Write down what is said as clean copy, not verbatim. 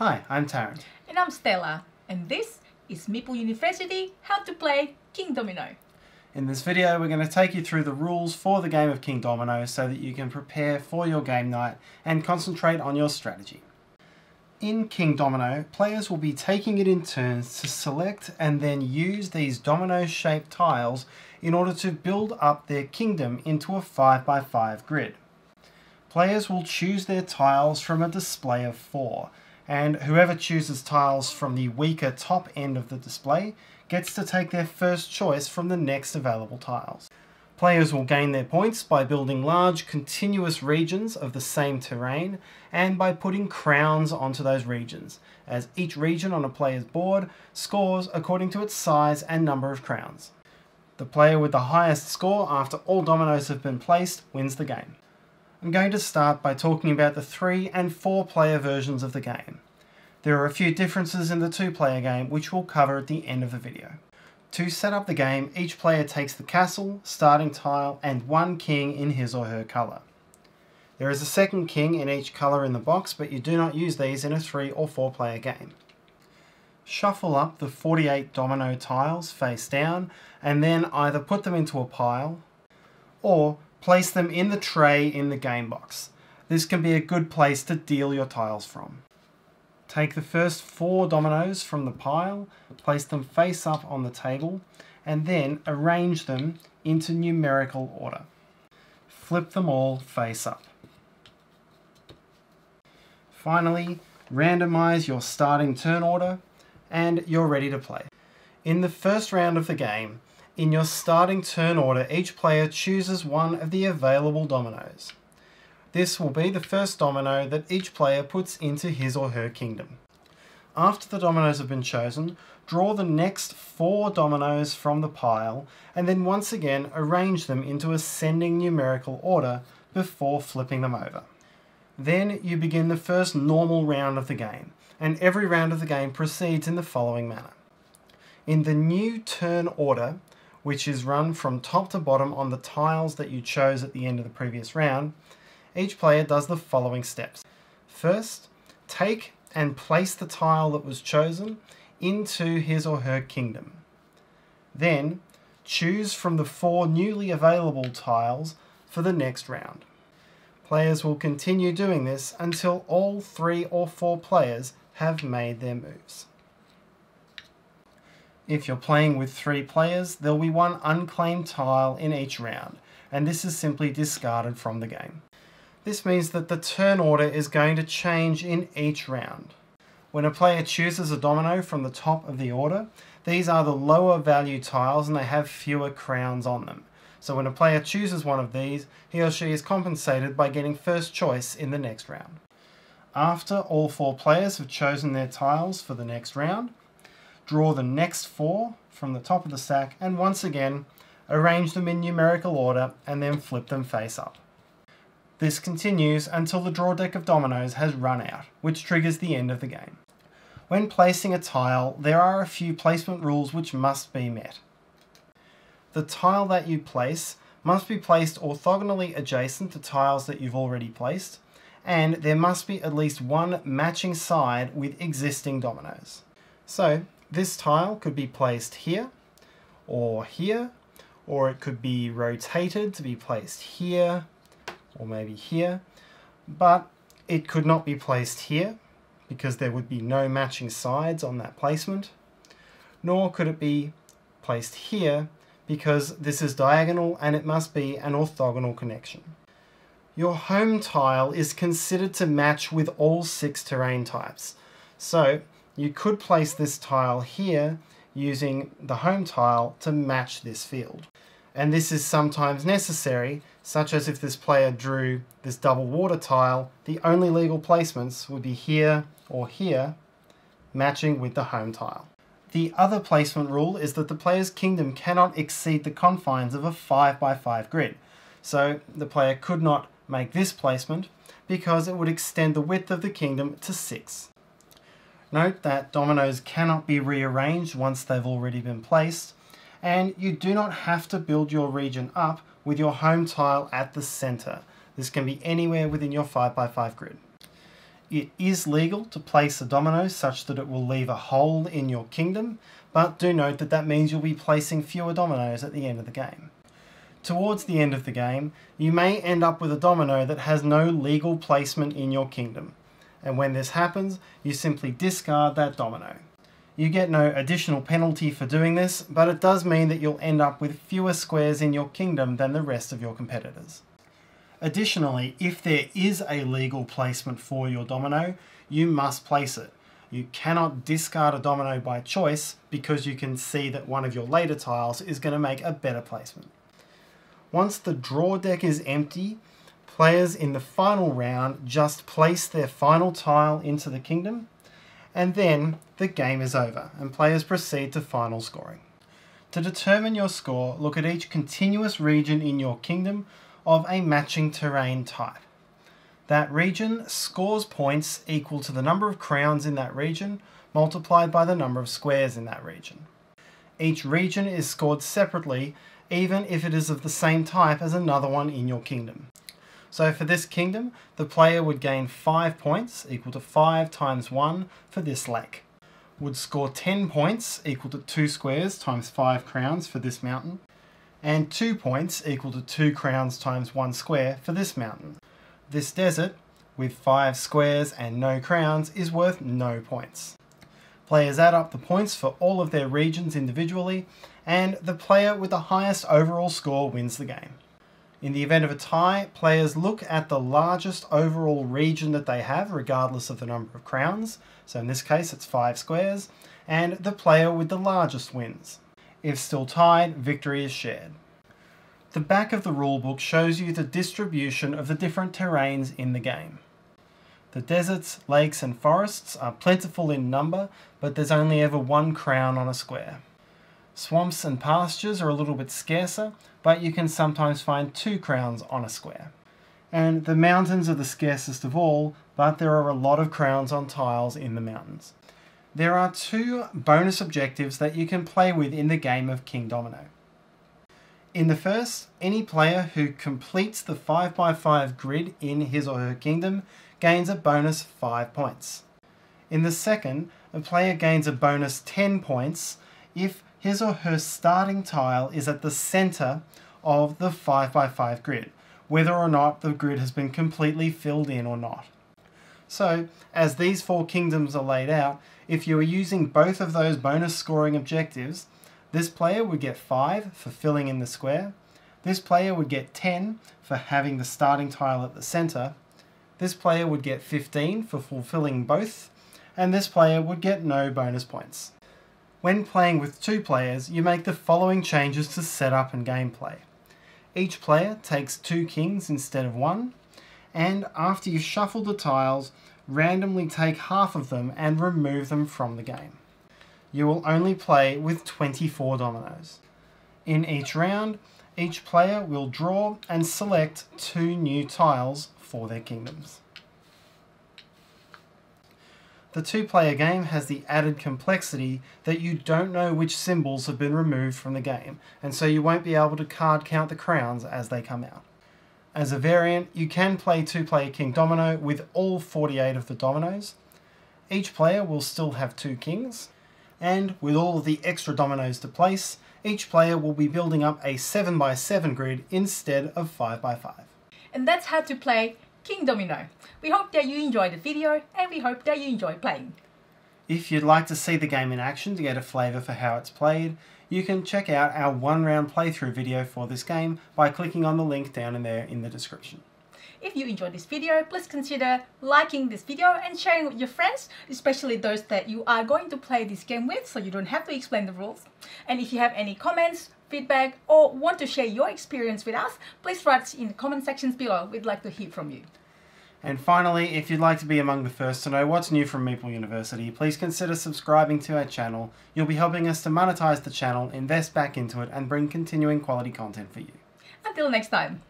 Hi, I'm Tarrant. And I'm Stella, and this is Meeple University How to Play Kingdomino. In this video we're going to take you through the rules for the game of Kingdomino so that you can prepare for your game night and concentrate on your strategy. In Kingdomino, players will be taking it in turns to select and then use these domino-shaped tiles in order to build up their kingdom into a 5x5 grid. Players will choose their tiles from a display of 4, and whoever chooses tiles from the weaker top end of the display gets to take their first choice from the next available tiles. Players will gain their points by building large continuous regions of the same terrain and by putting crowns onto those regions, as each region on a player's board scores according to its size and number of crowns. The player with the highest score after all dominoes have been placed wins the game. I'm going to start by talking about the 3 and 4 player versions of the game. There are a few differences in the 2-player game which we'll cover at the end of the video. To set up the game, each player takes the castle, starting tile, and 1 king in his or her colour. There is a second king in each colour in the box, but you do not use these in a 3 or 4 player game. Shuffle up the 48 domino tiles face down, and then either put them into a pile, or place them in the tray in the game box. This can be a good place to deal your tiles from. Take the first 4 dominoes from the pile, place them face up on the table, and then arrange them into numerical order. Flip them all face up. Finally, randomize your starting turn order, and you're ready to play. In the first round of the game, in your starting turn order, each player chooses one of the available dominoes. This will be the first domino that each player puts into his or her kingdom. After the dominoes have been chosen, draw the next 4 dominoes from the pile and then once again arrange them into ascending numerical order before flipping them over. Then you begin the first normal round of the game, and every round of the game proceeds in the following manner. In the new turn order, which is run from top to bottom on the tiles that you chose at the end of the previous round, each player does the following steps. First, take and place the tile that was chosen into his or her kingdom. Then, choose from the 4 newly available tiles for the next round. Players will continue doing this until all 3 or 4 players have made their moves. If you're playing with 3 players, there'll be 1 unclaimed tile in each round, and this is simply discarded from the game. This means that the turn order is going to change in each round. When a player chooses a domino from the top of the order, these are the lower value tiles and they have fewer crowns on them. So when a player chooses one of these, he or she is compensated by getting first choice in the next round. After all 4 players have chosen their tiles for the next round, draw the next 4 from the top of the stack and once again arrange them in numerical order and then flip them face up. This continues until the draw deck of dominoes has run out, which triggers the end of the game. When placing a tile, there are a few placement rules which must be met. The tile that you place must be placed orthogonally adjacent to tiles that you've already placed, and there must be at least 1 matching side with existing dominoes. So, this tile could be placed here, or it could be rotated to be placed here, or maybe here, but it could not be placed here because there would be no matching sides on that placement, nor could it be placed here because this is diagonal and it must be an orthogonal connection. Your home tile is considered to match with all 6 terrain types, so you could place this tile here using the home tile to match this field. And this is sometimes necessary, such as if this player drew this double water tile, the only legal placements would be here or here, matching with the home tile. The other placement rule is that the player's kingdom cannot exceed the confines of a 5x5 grid. So the player could not make this placement because it would extend the width of the kingdom to 6. Note that dominoes cannot be rearranged once they've already been placed, and you do not have to build your region up with your home tile at the center. This can be anywhere within your 5x5 grid. It is legal to place a domino such that it will leave a hole in your kingdom, but do note that that means you'll be placing fewer dominoes at the end of the game. Towards the end of the game, you may end up with a domino that has no legal placement in your kingdom, and when this happens, you simply discard that domino. You get no additional penalty for doing this, but it does mean that you'll end up with fewer squares in your kingdom than the rest of your competitors. Additionally, if there is a legal placement for your domino, you must place it. You cannot discard a domino by choice because you can see that one of your later tiles is going to make a better placement. Once the draw deck is empty, players in the final round just place their final tile into the kingdom, and then the game is over and players proceed to final scoring. To determine your score, look at each continuous region in your kingdom of a matching terrain type. That region scores points equal to the number of crowns in that region multiplied by the number of squares in that region. Each region is scored separately even if it is of the same type as another one in your kingdom. So for this kingdom, the player would gain 5 points, equal to 5 times 1 for this lake. Would score 10 points, equal to 2 squares times 5 crowns for this mountain. And 2 points, equal to 2 crowns times 1 square for this mountain. This desert, with 5 squares and no crowns, is worth no points. Players add up the points for all of their regions individually, and the player with the highest overall score wins the game. In the event of a tie, players look at the largest overall region that they have, regardless of the number of crowns. So in this case, it's 5 squares, and the player with the largest wins. If still tied, victory is shared. The back of the rulebook shows you the distribution of the different terrains in the game. The deserts, lakes and forests are plentiful in number, but there's only ever 1 crown on a square. Swamps and pastures are a little bit scarcer, but you can sometimes find 2 crowns on a square. And the mountains are the scarcest of all, but there are a lot of crowns on tiles in the mountains. There are 2 bonus objectives that you can play with in the game of Kingdomino. In the first, any player who completes the 5x5 grid in his or her kingdom gains a bonus 5 points. In the second, a player gains a bonus 10 points if his or her starting tile is at the centre of the 5x5 grid, whether or not the grid has been completely filled in or not. So, as these 4 kingdoms are laid out, if you are using both of those bonus scoring objectives, this player would get 5 for filling in the square, this player would get 10 for having the starting tile at the centre, this player would get 15 for fulfilling both, and this player would get no bonus points. When playing with 2 players, you make the following changes to setup and gameplay. Each player takes 2 kings instead of 1, and after you shuffle the tiles, randomly take half of them and remove them from the game. You will only play with 24 dominoes. In each round, each player will draw and select 2 new tiles for their kingdoms. The 2-player game has the added complexity that you don't know which symbols have been removed from the game, and so you won't be able to card count the crowns as they come out. As a variant, you can play 2-player Kingdomino with all 48 of the dominoes. Each player will still have 2 kings, and with all of the extra dominoes to place, each player will be building up a 7x7 grid instead of 5x5. And that's how to play Kingdomino. We hope that you enjoyed the video and we hope that you enjoy playing. If you'd like to see the game in action to get a flavour for how it's played, you can check out our 1-round playthrough video for this game by clicking on the link down in there in the description. If you enjoyed this video, please consider liking this video and sharing with your friends, especially those that you are going to play this game with, so you don't have to explain the rules. And if you have any comments, feedback, or want to share your experience with us, please write in the comment sections below. We'd like to hear from you. And finally, if you'd like to be among the first to know what's new from Meeple University, please consider subscribing to our channel. You'll be helping us to monetize the channel, invest back into it, and bring continuing quality content for you. Until next time.